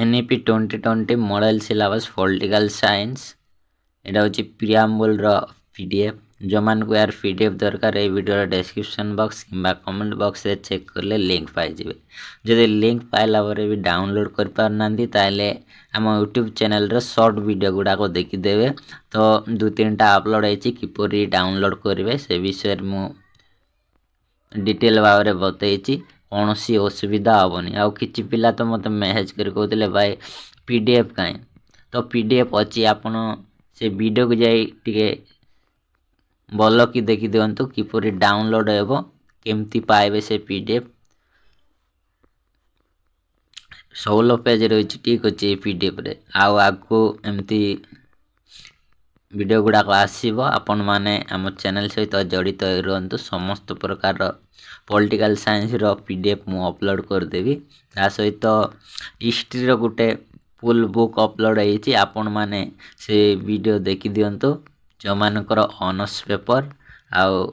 NEP 2020 model syllabus political science एटा होची preamble रो PDF जो मान को यार PDF दरकार ए वीडियो डिस्क्रिप्शन बॉक्स किंबा कमेंट बॉक्स रे चेक करले लिंक पाई जिवे जदि लिंक पाइला परे भी डाउनलोड कर पार नांदी ताले हम YouTube चैनल रे शॉर्ट वीडियो गुडा को देखि देबे तो दु तीनटा अपलोड हेची किपरि डाउनलोड करिवे से विषय मु डिटेल भाव में बतई कौन सी असुविधा हेनी आउ कि पिला तो मत मेसेज कर कहते भाई PDF कहीं तो PDF अच्छी आपण से वीडियो को जाई टिके भल कि देखी दिंतु किपरि डाउनलोड हेबो केमती पाइबे से PDF 16 पेज रही ठीक अच्छे PDF रे आउ आगु एमती वीडियो गुड़ाक आसो आपण मैंने आम चैनल सहित जड़ित रुहतु समस्त प्रकार पॉलिटिकल साइंस रो PDF मु अपलोड करदेवी ता सहित हिस्ट्री रो गुटे फुल बुक अपलोड होईची आपण माने से वीडियो देखि दियंतु जो मानकर ऑनर्स पेपर आउ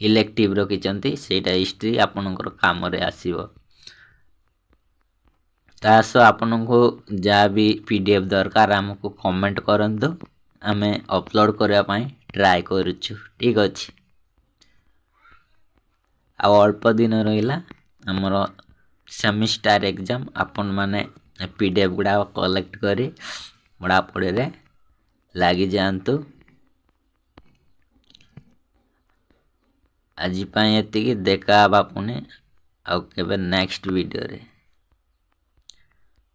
इलेक्टिव रखिचंती सेटा हिस्ट्री आपनकर काम रे आसीबो तासो आपनको जा भी PDF दरकार हमको कमेंट करंतु आमे अपलोड करबा पई ट्राई करूछु ठीक अछि आ अल्प दिन रहिला हमर सेमिस्टर एग्जाम आपण माने PDF गुडा कलेक्ट करी बड़ा पड़े रे लागी जानतु आज पई एतिकी देखा बापुने आ केबे नेक्स्ट वीडियो रे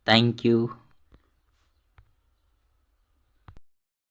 थैंक यू।